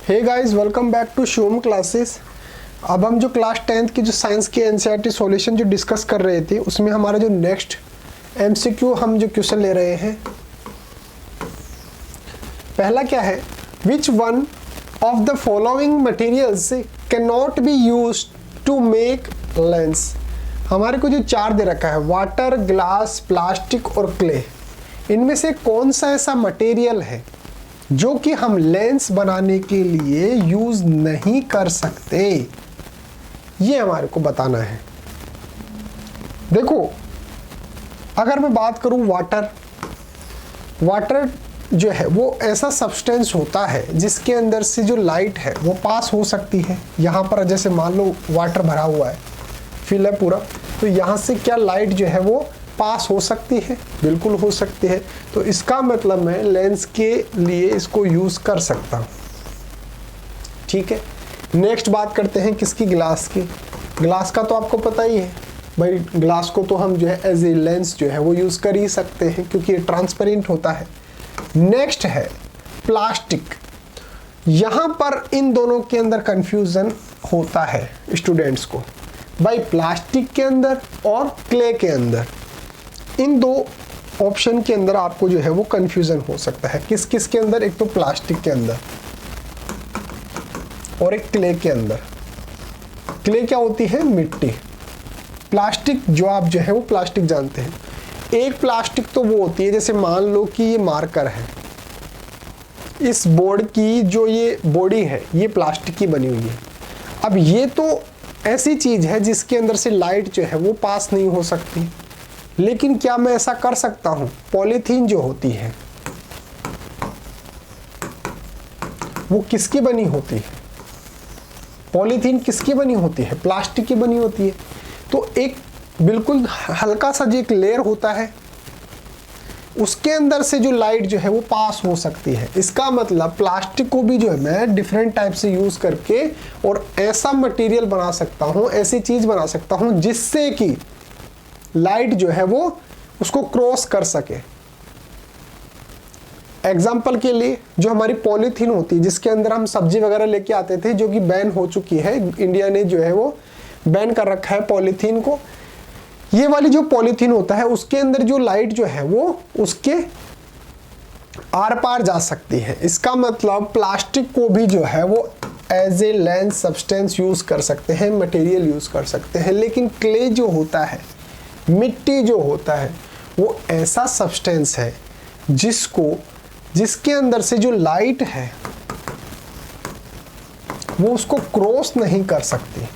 Hey guys, welcome back to Shivam classes. अब हम जो क्लास 10th की जो साइंस की एनसीईआरटी सॉल्यूशन जो डिस्कस कर रहे थे, उसमें हमारा जो नेक्स्ट एमसीक्यू हम जो क्वेश्चन ले रहे हैं, पहला क्या है, which one of the following materials can not be used to make lens. हमारे को जो चार दे रखा है, वाटर, ग्लास, प्लास्टिक और क्ले, इनमें से कौन सा ऐसा मटेरियल है जो कि हम लेंस बनाने के लिए यूज नहीं कर सकते, ये हमारे को बताना है। देखो, अगर मैं बात करूं वाटर जो है वो ऐसा सब्सटेंस होता है जिसके अंदर से जो लाइट है वो पास हो सकती है। यहाँ पर जैसे मान लो वाटर भरा हुआ है, फिल है पूरा, तो यहाँ से क्या लाइट जो है वो पास हो सकती है, बिल्कुल हो सकती है। तो इसका मतलब मैं लेंस के लिए इसको यूज कर सकता हूँ। ठीक है, नेक्स्ट बात करते हैं किसकी, ग्लास की। ग्लास का तो आपको पता ही है भाई, ग्लास को तो हम जो है एज ए लेंस जो है वो यूज कर ही सकते हैं क्योंकि ये ट्रांसपेरेंट होता है। नेक्स्ट है प्लास्टिक। यहाँ पर इन दोनों के अंदर कंफ्यूजन होता है स्टूडेंट्स को, भाई प्लास्टिक के अंदर और क्ले के अंदर, इन दो ऑप्शन के अंदर आपको जो है वो कंफ्यूजन हो सकता है। किस किस के अंदर, एक तो प्लास्टिक के अंदर और एक क्ले के अंदर। क्ले क्या होती है, मिट्टी। प्लास्टिक जो आप जो है वो प्लास्टिक जानते हैं। एक प्लास्टिक तो वो होती है, जैसे मान लो कि ये मार्कर है, इस बोर्ड की जो ये बॉडी है ये प्लास्टिक की बनी हुई है। अब ये तो ऐसी चीज है जिसके अंदर से लाइट जो है वो पास नहीं हो सकती, लेकिन क्या मैं ऐसा कर सकता हूं, पॉलीथीन जो होती है वो किसकी बनी होती है, पॉलीथीन किसकी बनी होती है, प्लास्टिक की बनी होती है। तो एक बिल्कुल हल्का सा जो एक लेयर होता है, उसके अंदर से जो लाइट जो है वो पास हो सकती है। इसका मतलब प्लास्टिक को भी जो है मैं डिफरेंट टाइप से यूज करके और ऐसा मटेरियल बना सकता हूं, ऐसी चीज बना सकता हूं जिससे कि लाइट जो है वो उसको क्रॉस कर सके। एग्जाम्पल के लिए जो हमारी पॉलीथीन होती है जिसके अंदर हम सब्जी वगैरह लेके आते थे, जो कि बैन हो चुकी है, इंडिया ने जो है वो बैन कर रखा है पॉलीथीन को। ये वाली जो पॉलीथीन होता है उसके अंदर जो लाइट जो है वो उसके आर पार जा सकती है। इसका मतलब प्लास्टिक को भी जो है वो as a lens substance use कर सकते हैं, मटेरियल यूज कर सकते हैं। लेकिन क्ले जो होता है, मिट्टी जो होता है, वो ऐसा सब्सटेंस है जिसके अंदर से जो लाइट है वो उसको क्रॉस नहीं कर सकती,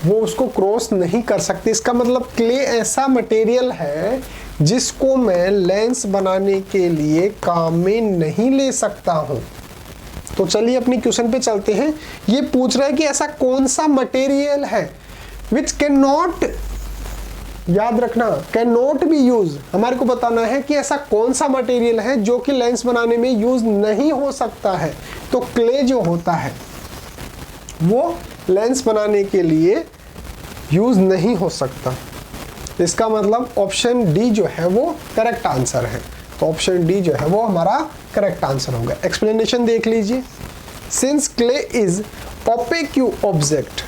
वो उसको क्रॉस नहीं कर सकती। इसका मतलब क्ले ऐसा मटेरियल है जिसको मैं लेंस बनाने के लिए काम में नहीं ले सकता हूं। तो चलिए अपनी क्वेश्चन पे चलते हैं। ये पूछ रहा है कि ऐसा कौन सा मटेरियल है विच कैन नॉट, याद रखना, कैन नॉट बी यूज। हमारे को बताना है कि ऐसा कौन सा मटेरियल है जो कि लेंस बनाने में यूज नहीं हो सकता है। तो क्ले जो होता है वो लेंस बनाने के लिए यूज नहीं हो सकता। इसका मतलब ऑप्शन डी जो है वो करेक्ट आंसर है। तो ऑप्शन डी जो है वो हमारा करेक्ट आंसर होगा। एक्सप्लेनेशन देख लीजिए। Since clay is opaque object,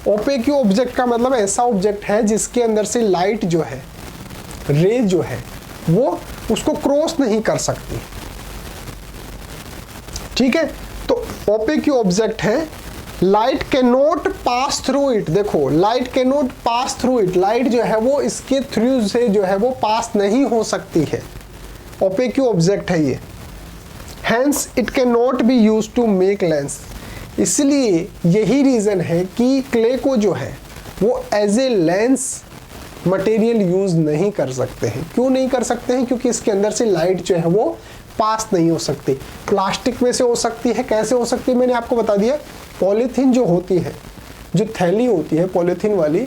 opaque object का मतलब ऐसा ऑब्जेक्ट है जिसके अंदर से लाइट जो है, रे जो है, वो उसको क्रॉस नहीं कर सकती। ठीक है, तो ओपेक्यू ऑब्जेक्ट है, light can not pass through it. देखो, light can not pass through it, light जो है वो इसके थ्रू से जो है वो पास नहीं हो सकती है। ओपेक्यू ऑब्जेक्ट है ये। Hence it can not be use to make lens. इसलिए यही रीजन है कि क्ले को जो है वो as a lens material use नहीं कर सकते हैं। क्यों नहीं कर सकते हैं? क्योंकि इसके अंदर से लाइट जो है वो पास नहीं हो सकती। प्लास्टिक में से हो सकती है, कैसे हो सकती है मैंने आपको बता दिया। पॉलीथीन जो होती है, जो थैली होती है पॉलीथीन वाली,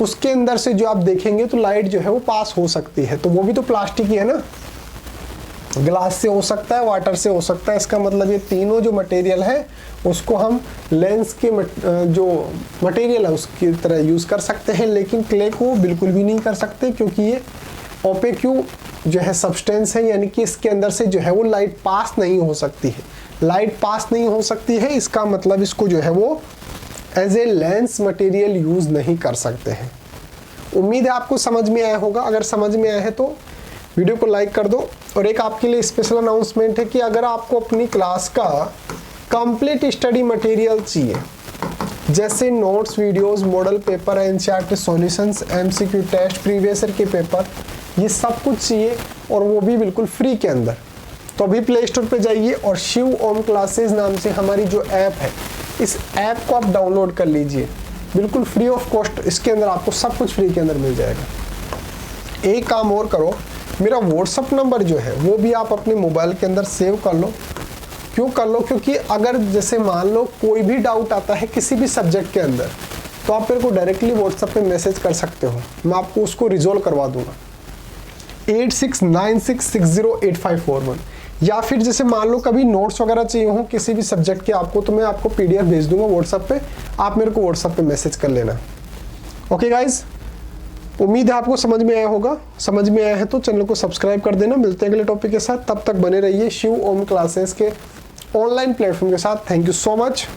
उसके अंदर से जो आप देखेंगे तो लाइट जो है वो पास हो सकती है, तो वो भी तो प्लास्टिक ही है ना। ग्लास से हो सकता है, वाटर से हो सकता है। इसका मतलब ये तीनों जो मटेरियल है उसको हम लेंस के जो मटेरियल है उसकी तरह यूज कर सकते हैं, लेकिन क्ले को बिल्कुल भी नहीं कर सकते क्योंकि ये ओपेक्यू जो है सब्सटेंस है, यानी कि इसके अंदर से जो है वो लाइट पास नहीं हो सकती है। लाइट पास नहीं हो सकती है, इसका मतलब इसको जो है वो as a lens material use नहीं कर सकते हैं। उम्मीद है आपको समझ में आया होगा। अगर समझ में आया है तो वीडियो को लाइक कर दो। और एक आपके लिए स्पेशल अनाउंसमेंट है कि अगर आपको अपनी क्लास का कंप्लीट स्टडी मटेरियल चाहिए, जैसे notes, videos, model paper, NCERT solutions, MCQ test, previous year के पेपर, ये सब कुछ चाहिए और वो भी बिल्कुल फ्री के अंदर, तो अभी प्ले स्टोर पे जाइए और शिव ओम क्लासेस नाम से हमारी जो ऐप है, इस ऐप को आप डाउनलोड कर लीजिए बिल्कुल फ्री ऑफ कॉस्ट। इसके अंदर आपको सब कुछ फ्री के अंदर मिल जाएगा। एक काम और करो, मेरा व्हाट्सअप नंबर जो है वो भी आप अपने मोबाइल के अंदर सेव कर लो। क्यों कर लो? क्योंकि अगर जैसे मान लो कोई भी डाउट आता है किसी भी सब्जेक्ट के अंदर, तो आप मेरे को डायरेक्टली व्हाट्सएप पे मैसेज कर सकते हो, मैं आपको उसको रिजोल्व करवा दूंगा। 8696608541। या फिर जैसे मान लो कभी नोट्स वगैरह चाहिए हो किसी भी सब्जेक्ट के आपको, तो मैं आपको PDF भेज दूंगा व्हाट्सएप पे, आप मेरे को व्हाट्सएप पे मैसेज कर लेना। ओके गाइज, उम्मीद है आपको समझ में आया होगा। समझ में आया है तो चैनल को सब्सक्राइब कर देना। मिलते हैं अगले टॉपिक के साथ, तब तक बने रहिए शिव ओम क्लासेस के ऑनलाइन प्लेटफॉर्म के साथ। Thank you so much.